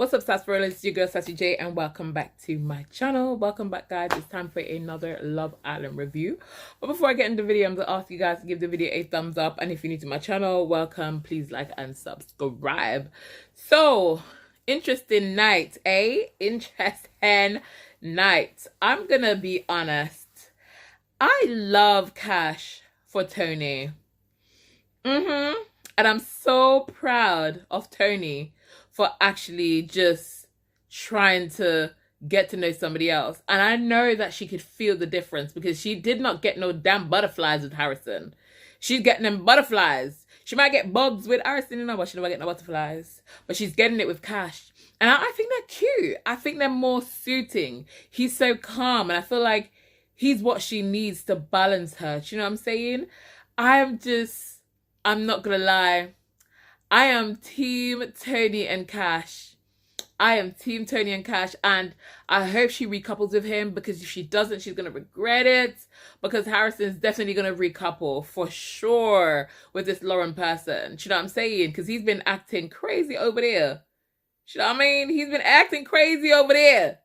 What's up, sarsaparillas? It's your girl Sassy J, and welcome back to my channel. Welcome back, guys. It's time for another Love Island review. But before I get into the video, I'm gonna ask you guys to give the video a thumbs up, and if you're new to my channel, welcome. Please like and subscribe. So, interesting night, eh? Interesting night. I'm gonna be honest. I love Cash for Tony. And I'm so proud of Tony for actually just trying to get to know somebody else. And I know that she could feel the difference because she did not get no damn butterflies with Harrison. She's getting them butterflies. She might get bugs with Harrison, you know, but she never get no butterflies. But she's getting it with Cash. And I think they're cute. I think they're more suiting. He's so calm. And I feel like he's what she needs to balance her. Do you know what I'm saying? I'm not gonna lie. I am team Tony and Cash. I am team Tony and Cash, and I hope she recouples with him, because if she doesn't, she's going to regret it, because Harrison's definitely going to recouple for sure with this Lauren person. You know what I'm saying? Because he's been acting crazy over there. You know what I mean? He's been acting crazy over there.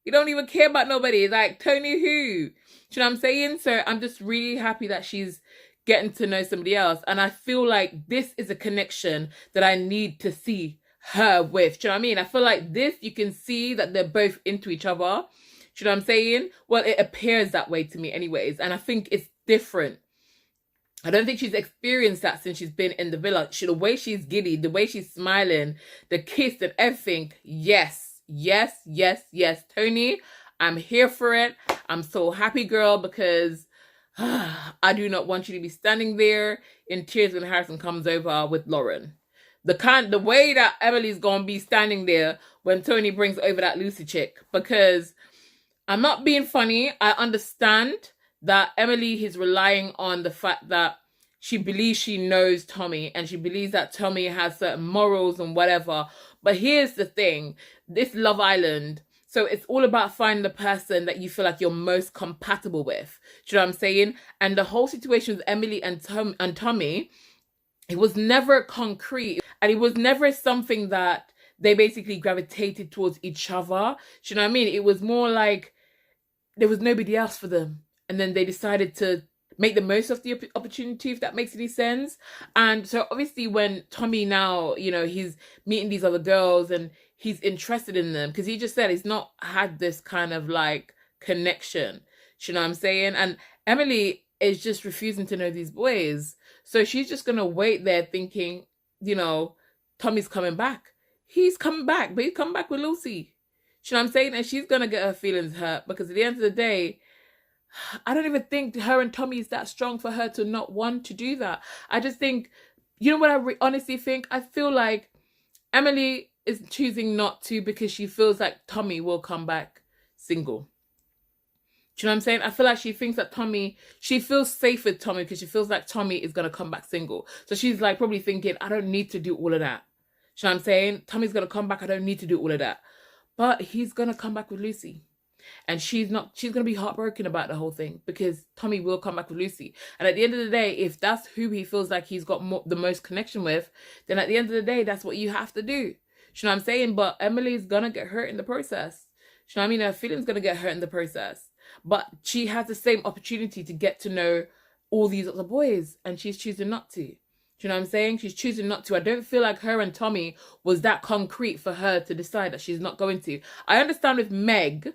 He don't even care about nobody. It's like, Tony who? You know what I'm saying? So I'm just really happy that she's getting to know somebody else. And I feel like this is a connection that I need to see her with. Do you know what I mean? I feel like this, you can see that they're both into each other. Do you know what I'm saying? Well, it appears that way to me anyways. And I think it's different. I don't think she's experienced that since she's been in the villa. The way she's giddy, the way she's smiling, the kiss and everything. Yes, yes, yes, yes. Tony, I'm here for it. I'm so happy, girl, because I do not want you to be standing there in tears when Harrison comes over with Lauren. The way that Emily's gonna be standing there when Tony brings over that Lucy chick. Because I'm not being funny. I understand that Emily is relying on the fact that she believes she knows Tommy, and she believes that Tommy has certain morals and whatever. But here's the thing. This Love Island, so it's all about finding the person that you feel like you're most compatible with. Do you know what I'm saying? And the whole situation with Emily and Tommy, it was never concrete. And it was never something that they basically gravitated towards each other. Do you know what I mean? It was more like there was nobody else for them. And then they decided to make the most of the opportunity, if that makes any sense. And so obviously when Tommy now, you know, he's meeting these other girls and he's interested in them, because he just said he's not had this kind of like connection. You know what I'm saying? And Emily is just refusing to know these boys. So she's just going to wait there thinking, you know, Tommy's coming back. He's coming back, but he's coming back with Lucy. You know what I'm saying? And she's going to get her feelings hurt, because at the end of the day, I don't even think her and Tommy is that strong for her to not want to do that. I just think, you know what I honestly think? I feel like Emily is choosing not to because she feels like Tommy will come back single. Do you know what I'm saying? I feel like she thinks that she feels safe with Tommy because she feels like Tommy is going to come back single. So she's like probably thinking, I don't need to do all of that. Do you know what I'm saying? Tommy's going to come back. I don't need to do all of that. But he's going to come back with Lucy. And she's going to be heartbroken about the whole thing, because Tommy will come back with Lucy. And at the end of the day, if that's who he feels like he's got the most connection with, then at the end of the day, that's what you have to do. You know what I'm saying? But Emily's going to get hurt in the process. You know what I mean? Her feelings going to get hurt in the process. But she has the same opportunity to get to know all these other boys, and she's choosing not to. Do you know what I'm saying? She's choosing not to. I don't feel like her and Tommy was that concrete for her to decide that she's not going to. I understand with Meg.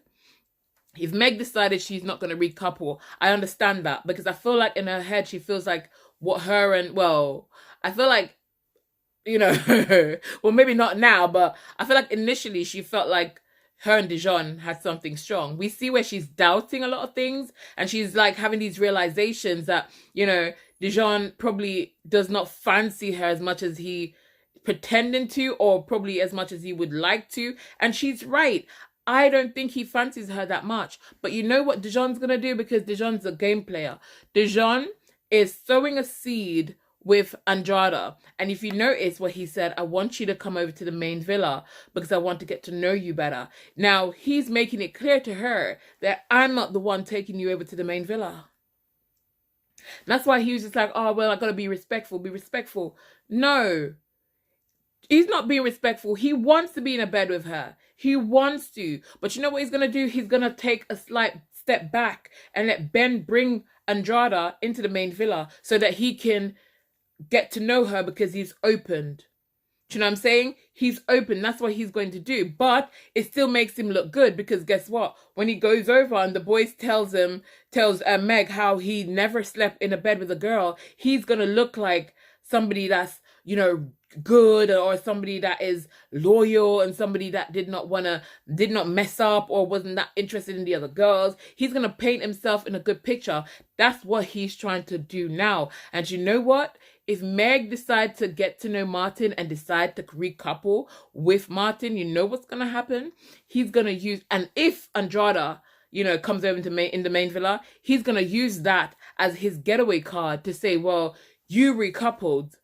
If Meg decided she's not going to recouple, I understand that, because I feel like in her head, she feels like I feel like, you know, well, maybe not now, but I feel like initially she felt like her and Dejon had something strong. We see where she's doubting a lot of things, and she's like having these realizations that, you know, Dejon probably does not fancy her as much as he pretending to, or probably as much as he would like to. And she's right. I don't think he fancies her that much. But you know what Dejon's going to do? Because Dejon's a game player. Dejon is sowing a seed with Andrada. And if you notice what he said, I want you to come over to the main villa because I want to get to know you better. Now, he's making it clear to her that I'm not the one taking you over to the main villa. And that's why he was just like, oh, well, I got to be respectful, be respectful. No. He's not being respectful. He wants to be in a bed with her. He wants to. But you know what he's going to do? He's going to take a slight step back and let Ben bring Andrada into the main villa so that he can get to know her because he's opened. Do you know what I'm saying? He's open. That's what he's going to do. But it still makes him look good because guess what? When he goes over and the boys tells Meg how he never slept in a bed with a girl, he's going to look like somebody that's, you know, good, or somebody that is loyal, and somebody that did not mess up or wasn't that interested in the other girls. He's going to paint himself in a good picture. That's what he's trying to do now. And you know what? If Meg decides to get to know Martin and decide to recouple with Martin, you know what's going to happen? He's going to use, and if Andrada, you know, comes over in the main villa, he's going to use that as his getaway card to say, well, you recoupled,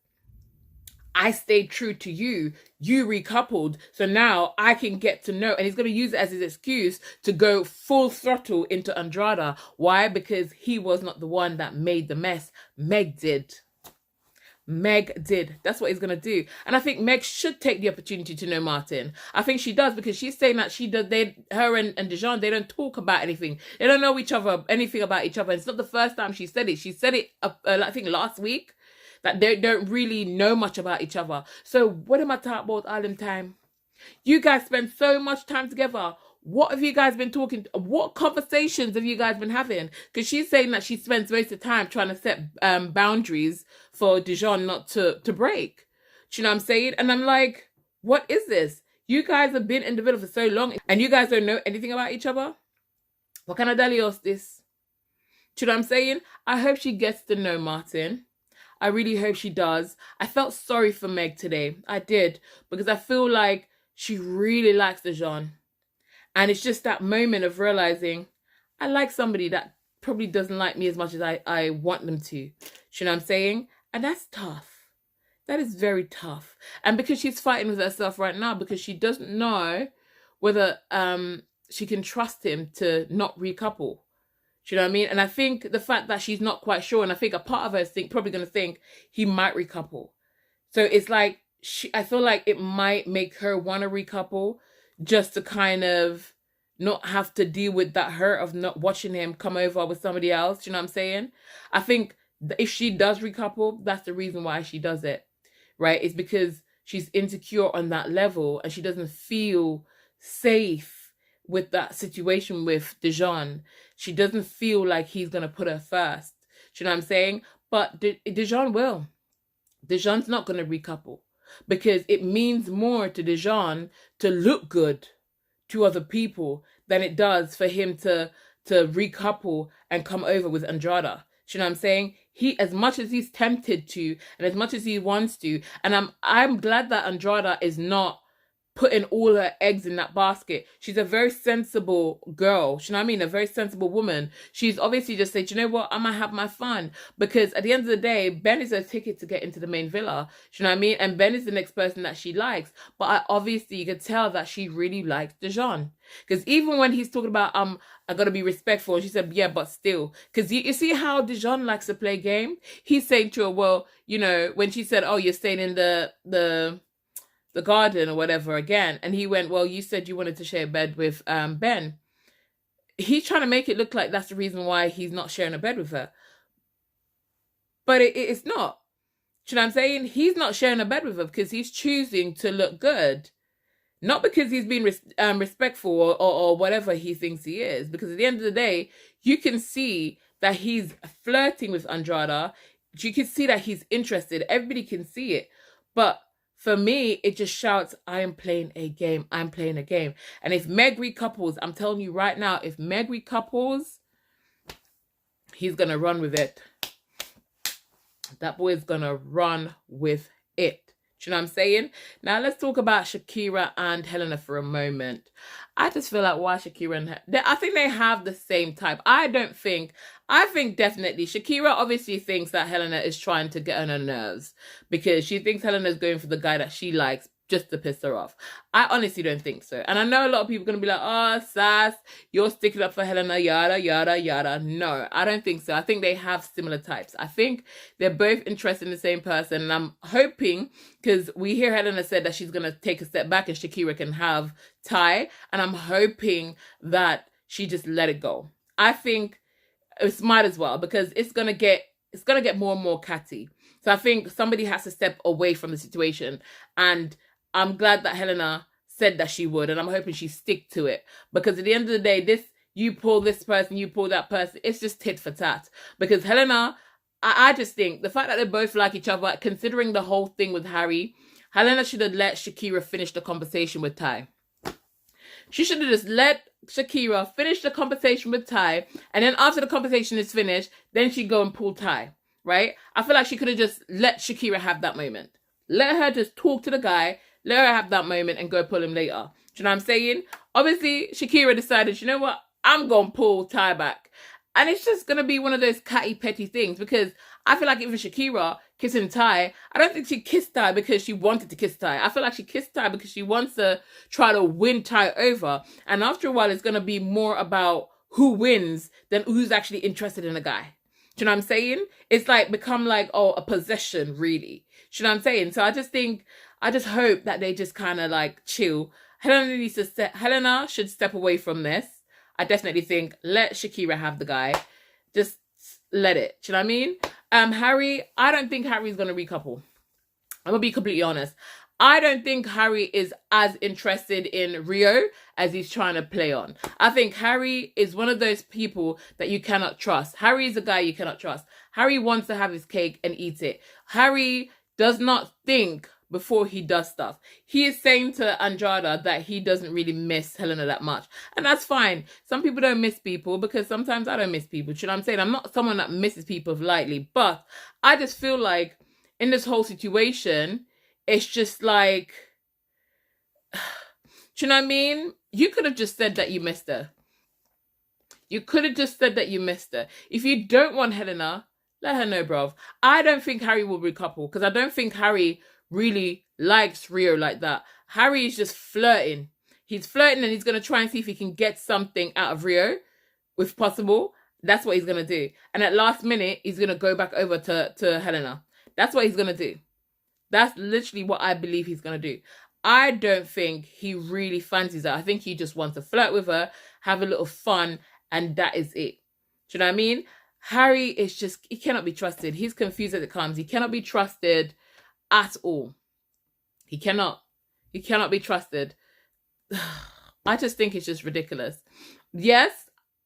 I stayed true to you, you recoupled, so now I can get to know. And he's going to use it as his excuse to go full throttle into Andrada. Why? Because he was not the one that made the mess. Meg did. Meg did. That's what he's going to do. And I think Meg should take the opportunity to know Martin. I think she does, because she's saying that her and Dejon, they don't talk about anything. They don't know anything about each other. It's not the first time she said it. She said it, I think last week, that they don't really know much about each other. So what am I talking about all them time? You guys spend so much time together. What have you guys been talking? What conversations have you guys been having? Because she's saying that she spends most of the time trying to set boundaries for Dejon not to break. Do you know what I'm saying? And I'm like, what is this? You guys have been in the villa for so long and you guys don't know anything about each other? What kind of delios this? Do you know what I'm saying? I hope she gets to know Martin. I really hope she does. I felt sorry for Meg today. I did. Because I feel like she really likes Dejon. And it's just that moment of realizing I like somebody that probably doesn't like me as much as I want them to. You know what I'm saying? And that's tough. That is very tough. And because she's fighting with herself right now, because she doesn't know whether she can trust him to not recouple. Do you know what I mean? And I think the fact that she's not quite sure, and I think a part of her is probably going to think he might recouple. So it's like, I feel like it might make her want to recouple just to kind of not have to deal with that hurt of not watching him come over with somebody else. Do you know what I'm saying? I think if she does recouple, that's the reason why she does it, right? It's because she's insecure on that level and she doesn't feel safe with that situation with Dejon. She doesn't feel like he's going to put her first. Do you know what I'm saying? But Dejon will. Dejon's not going to recouple because it means more to Dejon to look good to other people than it does for him to recouple and come over with Andrada. Do you know what I'm saying? He, as much as he's tempted to and as much as he wants to, and I'm glad that Andrada is not putting all her eggs in that basket. She's a very sensible girl. You know what I mean? A very sensible woman. She's obviously just said, you know what? I'm going to have my fun. Because at the end of the day, Ben is a ticket to get into the main villa. You know what I mean? And Ben is the next person that she likes. But obviously, you can tell that she really likes Dejon. Because even when he's talking about, I got to be respectful. And she said, yeah, but still. Because you see how Dejon likes to play game? He's saying to her, well, you know, when she said, oh, you're staying in the garden or whatever again, and he went, well, you said you wanted to share a bed with Ben. He's trying to make it look like that's the reason why he's not sharing a bed with her, but it's not. Do you know what I'm saying? He's not sharing a bed with her because he's choosing to look good, not because he's being respectful or whatever he thinks he is. Because at the end of the day, you can see that he's flirting with Andrada. You can see that he's interested. Everybody can see it, but for me, it just shouts, I am playing a game. I'm playing a game. And if Meg recouples, I'm telling you right now, if Meg recouples, he's going to run with it. That boy is going to run with it. Do you know what I'm saying? Now, let's talk about Shakira and Helena for a moment. I just feel like why Shakira and I think they have the same type. I think definitely Shakira obviously thinks that Helena is trying to get on her nerves because she thinks Helena is going for the guy that she likes just to piss her off. I honestly don't think so. And I know a lot of people are going to be like, oh, Sass, you're sticking up for Helena, yada, yada, yada. No, I don't think so. I think they have similar types. I think they're both interested in the same person. And I'm hoping, because we hear Helena said that she's going to take a step back and Shakira can have Ty. And I'm hoping that she just let it go. I think it might as well, because it's going to get more and more catty. So I think somebody has to step away from the situation. And I'm glad that Helena said that she would, and I'm hoping she stick to it. Because at the end of the day, you pull this person, you pull that person, it's just tit for tat. Because Helena, I just think the fact that they both like each other, considering the whole thing with Harry, Helena should have let Shakira finish the conversation with Ty. She should have just let Shakira finish the conversation with Ty, and then after the conversation is finished, then she'd go and pull Ty, right? I feel like she could have just let Shakira have that moment. Let her just talk to the guy, let her have that moment and go pull him later. Do you know what I'm saying? Obviously, Shakira decided, you know what? I'm going to pull Ty back. And it's just going to be one of those catty, petty things, because I feel like even Shakira kissing Ty, I don't think she kissed Ty because she wanted to kiss Ty. I feel like she kissed Ty because she wants to try to win Ty over. And after a while, it's going to be more about who wins than who's actually interested in a guy. Do you know what I'm saying? It's like become like, oh, a possession, really. Do you know what I'm saying? So I just hope that they just kind of like chill. Helena should step away from this. I definitely think let Shakira have the guy. Just let it. Do you know what I mean? Harry, I don't think Harry's going to recouple. I'm going to be completely honest. I don't think Harry is as interested in Rio as he's trying to play on. I think Harry is one of those people that you cannot trust. Harry is a guy you cannot trust. Harry wants to have his cake and eat it. Harry does not think before he does stuff. He is saying to Andrada that he doesn't really miss Helena that much. And that's fine. Some people don't miss people, because sometimes I don't miss people. Do you know what I'm saying? I'm not someone that misses people lightly. But I just feel like in this whole situation, it's just like, do you know what I mean? You could have just said that you missed her. You could have just said that you missed her. If you don't want Helena, let her know, bruv. I don't think Harry will recouple, because I don't think Harry really likes Rio like that. Harry is just flirting. He's flirting and he's going to try and see if he can get something out of Rio, if possible. That's what he's going to do. And at last minute, he's going to go back over to Helena. That's what he's going to do. That's literally what I believe he's going to do. I don't think he really fancies her. I think he just wants to flirt with her, have a little fun, and that is it. Do you know what I mean? Harry is just, he cannot be trusted. He's confused as it comes. He cannot be trusted at all. He cannot be trusted. I just think it's just ridiculous. Yes,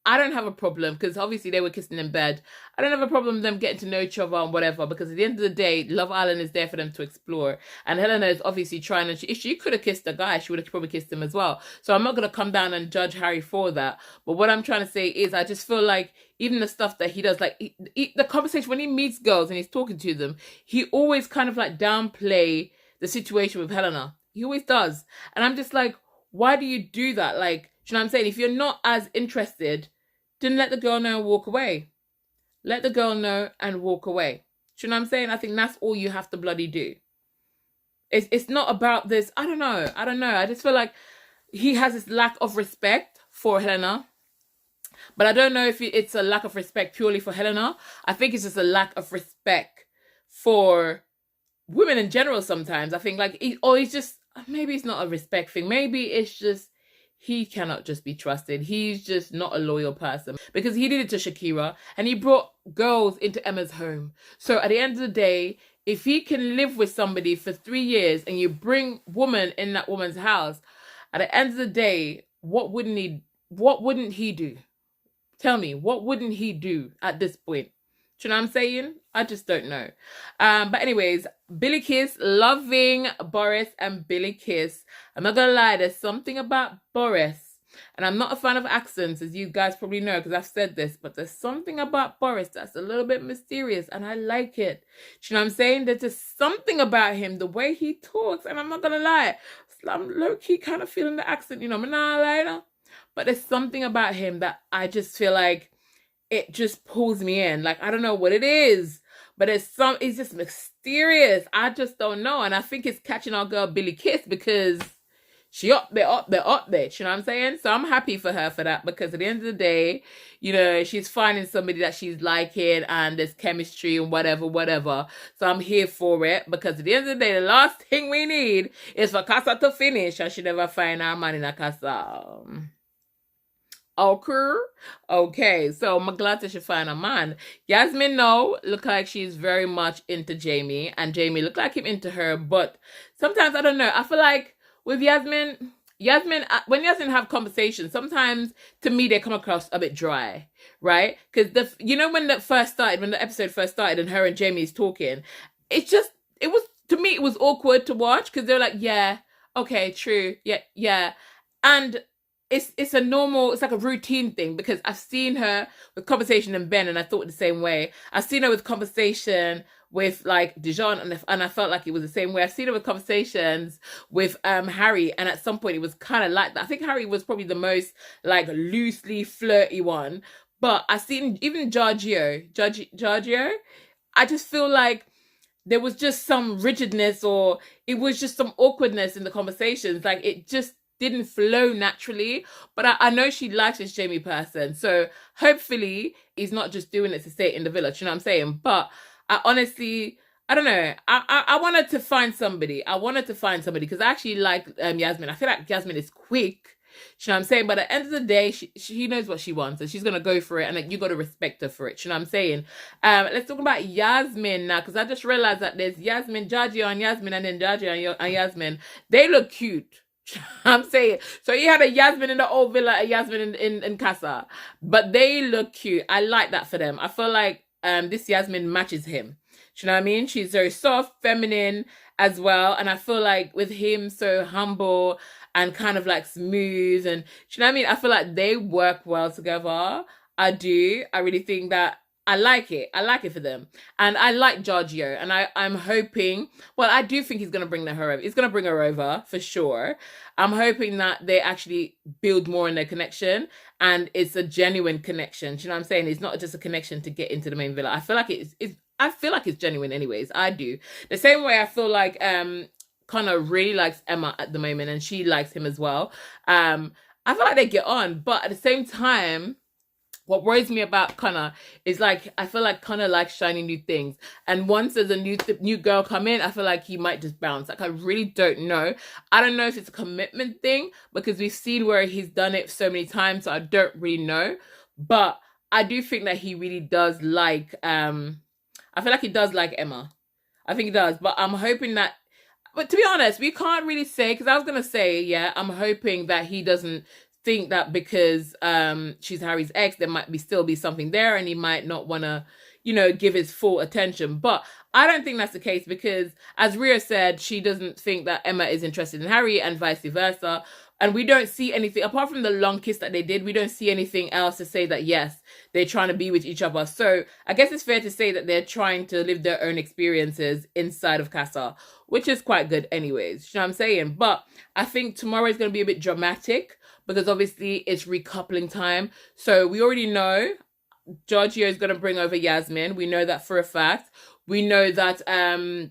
I don't have a problem, because obviously they were kissing in bed. I don't have a problem with them getting to know each other and whatever, because at the end of the day, Love Island is there for them to explore. And Helena is obviously trying, and if she could have kissed the guy, she would have probably kissed him as well. So I'm not going to come down and judge Harry for that. But what I'm trying to say is, I just feel like even the stuff that he does, like the conversation when he meets girls and he's talking to them, he always kind of like downplay the situation with Helena. He always does. And I'm just like, why do you do that? Like, do you know what I'm saying? If you're not as interested, then let the girl know and walk away. Let the girl know and walk away. Do you know what I'm saying? I think that's all you have to bloody do. It's not about this. I don't know. I just feel like he has this lack of respect for Helena. But I don't know if it's a lack of respect purely for Helena. I think it's just a lack of respect for women in general sometimes. I think like, it's just, maybe it's not a respect thing. Maybe it's just, he cannot just be trusted. He's just not a loyal person, because he did it to Shakira and he brought girls into Emma's home. So at the end of the day, if he can live with somebody for 3 years and you bring woman in that woman's house, at the end of the day, what wouldn't he do? Tell me, what wouldn't he do at this point? Do you know what I'm saying? I just don't know. But anyways, Billy Kiss, loving Boris and Billy Kiss. I'm not gonna lie, there's something about Boris, and I'm not a fan of accents, as you guys probably know, because I've said this, but there's something about Boris that's a little bit mysterious, and I like it. Do you know what I'm saying? There's just something about him, the way he talks, and I'm not gonna lie, I'm low-key kind of feeling the accent, you know, I'm not lying. But there's something about him that I just feel like it just pulls me in. Like, I don't know what it is, but it's just mysterious. I just don't know. And I think it's catching our girl Billy Kiss because she up there. You know what I'm saying? So I'm happy for her for that, because at the end of the day, she's finding somebody that she's liking and there's chemistry and whatever. So I'm here for it, because at the end of the day, the last thing we need is for Casa to finish and she never find our man in a Casa. Okay, so I'm glad that she find a man. Yasmin, no, look like she's very much into Jamie, and Jamie look like him into her, but sometimes I don't know. I feel like with Yasmin, when Yasmin have conversations, sometimes to me they come across a bit dry, right? Because when the episode first started and her and Jamie is talking, to me it was awkward to watch, because they're like, yeah, okay, true, yeah, and it's like a routine thing, because I've seen her with conversation and Ben, and I thought the same way. I've seen her with conversation with like Dejon, and I felt like it was the same way. I've seen her with conversations with Harry, and at some point it was kind of like that. I think Harry was probably the most like loosely flirty one, but I've seen even Giorgio. I just feel like there was just some rigidness, or it was just some awkwardness in the conversations. Like it just didn't flow naturally. But I know she likes this Jamie person, so hopefully he's not just doing it to stay in the villa. You know what I'm saying? But I honestly, I don't know. I wanted to find somebody. Because I actually like Yasmin. I feel like Yasmin is quick. You know what I'm saying? But at the end of the day, she knows what she wants, and she's gonna go for it, and like, you got to respect her for it. You know what I'm saying? Let's talk about Yasmin now, because I just realized that there's Yasmin, Giorgio, and Yasmin, and then Giorgio and Yasmin. They look cute. I'm saying. So you had a Yasmin in the old villa, a Yasmin in Casa, but they look cute. I like that for them. I feel like this Yasmin matches him. Do you know what I mean? She's very soft, feminine as well, and I feel like with him so humble and kind of like smooth, and do you know what I mean? I feel like they work well together. I do. I really think that I like it. I like it for them. And I like Giorgio. And I'm hoping, well, I do think he's going to bring her over. He's going to bring her over for sure. I'm hoping that they actually build more in their connection, and it's a genuine connection. Do you know what I'm saying? It's not just a connection to get into the main villa. I feel like it's genuine anyways. I do. The same way I feel like Connor really likes Emma at the moment, and she likes him as well. I feel like they get on, but at the same time, what worries me about Connor is like, I feel like Connor likes shiny new things. And once there's a new girl come in, I feel like he might just bounce. Like, I really don't know. I don't know if it's a commitment thing, because we've seen where he's done it so many times, so I don't really know. But I do think that he really does like, I feel like he does like Emma. I think he does. But I'm hoping that, but to be honest, we can't really say, because I was going to say, yeah, I'm hoping that he doesn't think that because she's Harry's ex, there might still be something there, and he might not want to, give his full attention. But I don't think that's the case, because as Rhea said, she doesn't think that Emma is interested in Harry, and vice versa. And we don't see anything, apart from the long kiss that they did, we don't see anything else to say that, yes, they're trying to be with each other. So I guess it's fair to say that they're trying to live their own experiences inside of Casa, which is quite good anyways. You know what I'm saying? But I think tomorrow is going to be a bit dramatic, because obviously it's recoupling time. So we already know Giorgio is going to bring over Yasmin. We know that for a fact. We know that, Tommy's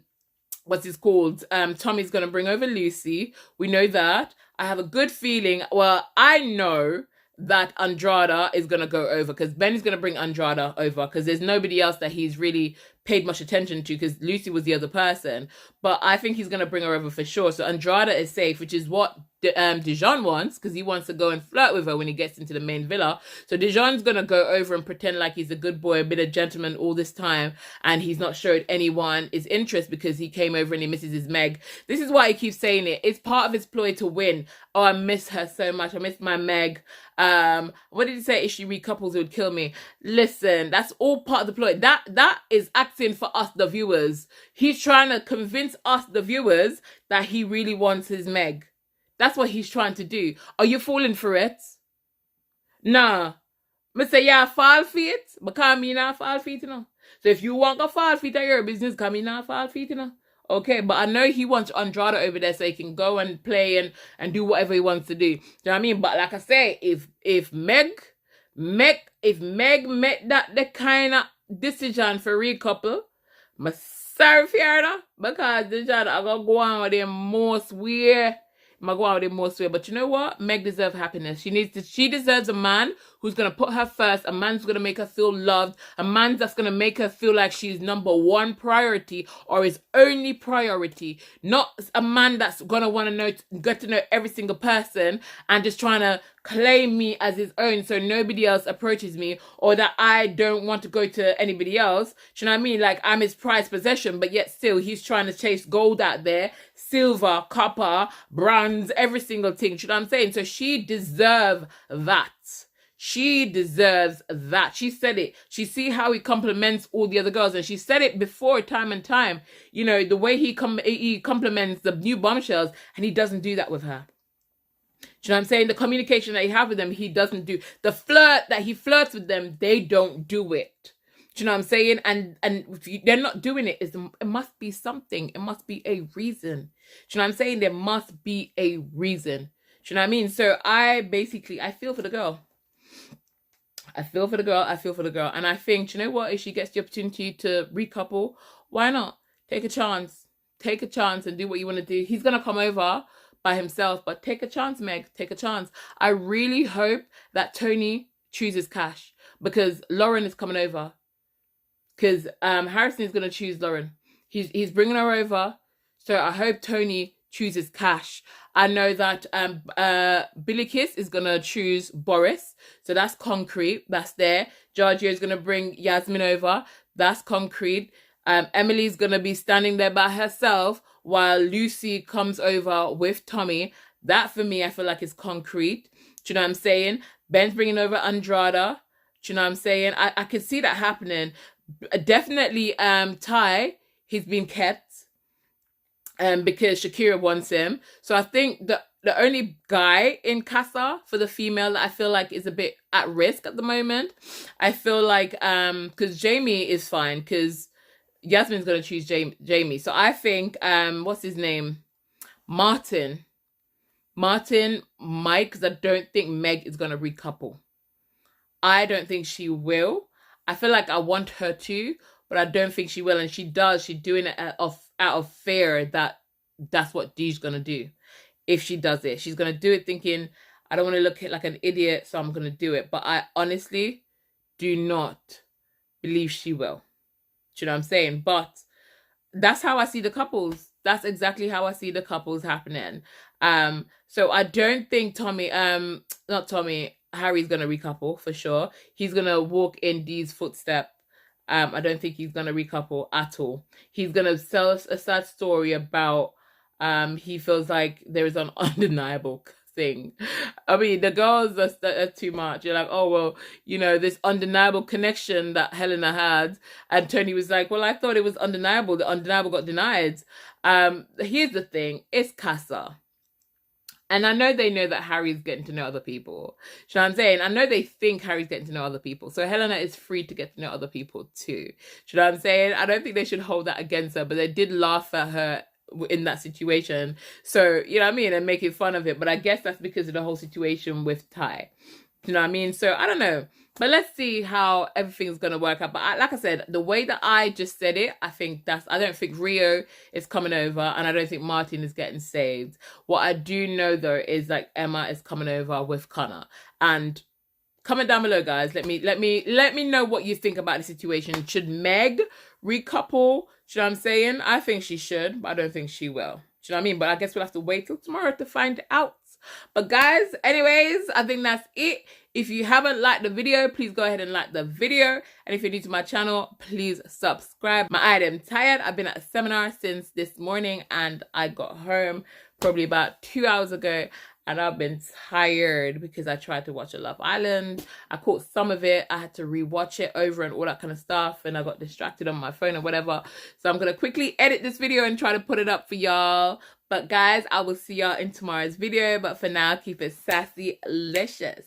going to bring over Lucy. We know that. I have a good feeling, well, I know that Andrada is going to go over, because Ben is going to bring Andrada over, because there's nobody else that he's really paid much attention to, because Lucy was the other person. But I think he's going to bring her over for sure. So Andrada is safe, which is what Dejon wants, because he wants to go and flirt with her when he gets into the main villa. So Dejon's going to go over and pretend like he's a good boy, a bit of gentleman all this time, and he's not showed anyone his interest because he came over and he misses his Meg. This is why he keeps saying it. It's part of his ploy to win. Oh, I miss her so much. I miss my Meg. What did he say? If she recouples, it would kill me. Listen, that's all part of the ploy. That is acting for us, the viewers. He's trying to convince us, the viewers, that he really wants his Meg. That's what he's trying to do. Are you falling for it? Nah. I say, yeah, fall for it, but come in and fall for it, So if you want to fall for it at your business, come in and fall for it, Okay, but I know he wants Andrada over there so he can go and play and do whatever he wants to do. You know what I mean? But like I say, if Meg made that the kind of decision for Recouple, I'm sorry for her, because Dejon, I'm gonna go on with the most way. I'm gonna go on with the most way. But you know what? Meg deserves happiness. She deserves a man who's gonna put her first, a man who's gonna make her feel loved, a man that's gonna make her feel like she's number one priority or his only priority. Not a man that's gonna wanna get to know every single person and just trying to claim me as his own so nobody else approaches me, or that I don't want to go to anybody else. Do you know what I mean? Like, I'm his prized possession, but yet still he's trying to chase gold out there, silver, copper, bronze, every single thing. Do you know what I'm saying? So she deserves that. She deserves that. She said it. She see how he compliments all the other girls, and she said it before, time and time. You know, the way he compliments the new bombshells, and he doesn't do that with her. Do you know what I'm saying? The communication that he have with them, he doesn't do. The flirt that he flirts with them, they don't do it. Do you know what I'm saying? And they're not doing it. It must be something. It must be a reason. Do you know what I'm saying? There must be a reason. Do you know what I mean? So I feel for the girl. I feel for the girl. And I think, do you know what? If she gets the opportunity to recouple, why not? Take a chance. Take a chance and do what you want to do. He's going to come over by himself, but take a chance, Meg. Take a chance. I really hope that Tony chooses Cash, because Lauren is coming over. Because Harrison is going to choose Lauren. He's bringing her over. So I hope Tony chooses Cash. I know that Billy Kiss is going to choose Boris. So that's concrete. That's there. Giorgio is going to bring Yasmin over. That's concrete. Emily's going to be standing there by herself while Lucy comes over with Tommy. That, for me, I feel like is concrete. Do you know what I'm saying? Ben's bringing over Andrada. Do you know what I'm saying? I can see that happening. Definitely Ty, he's been kept because Shakira wants him. So I think the only guy in Casa for the female that I feel like is a bit at risk at the moment, I feel like because Jamie is fine, because Yasmin's going to choose Jamie. So I think, what's his name? Martin might, because I don't think Meg is going to recouple. I don't think she will. I feel like I want her to, but I don't think she will. And she does. She's doing it out of fear that that's what Dee's going to do. If she does it, she's going to do it thinking, I don't want to look like an idiot, so I'm going to do it. But I honestly do not believe she will. Do you know what I'm saying? But that's how I see the couples. That's exactly how I see the couples happening. So I don't think Harry's gonna recouple for sure. He's gonna walk in Dee's footstep. I don't think he's gonna recouple at all. He's gonna tell us a sad story about he feels like there is an undeniable thing. I mean, the girls are too much. You're like, oh, well, you know, this undeniable connection that Helena had. And Tony was like, well, I thought it was undeniable. The undeniable got denied. Here's the thing. It's Casa. And I know they know that Harry's getting to know other people. You know what I'm saying? I know they think Harry's getting to know other people. So Helena is free to get to know other people too. You know what I'm saying? I don't think they should hold that against her, but they did laugh at her in that situation. So, you know what I mean? And making fun of it. But I guess that's because of the whole situation with Ty. You know what I mean? So I don't know. But let's see how everything's going to work out. But like I said, the way that I just said it, I don't think Rio is coming over, and I don't think Martin is getting saved. What I do know though is like Emma is coming over with Connor. And comment down below, guys. Let me know what you think about the situation. Should Meg recouple? Do you know what I'm saying? I think she should, but I don't think she will. Do you know what I mean? But I guess we'll have to wait till tomorrow to find out. But guys, anyways, I think that's it. If you haven't liked the video, please go ahead and like the video. And if you're new to my channel, please subscribe. I am tired. I've been at a seminar since this morning, and I got home probably about 2 hours ago. And I've been tired because I tried to watch Love Island. I caught some of it. I had to rewatch it over and all that kind of stuff. And I got distracted on my phone or whatever. So I'm going to quickly edit this video and try to put it up for y'all. But guys, I will see y'all in tomorrow's video. But for now, keep it sassy-licious.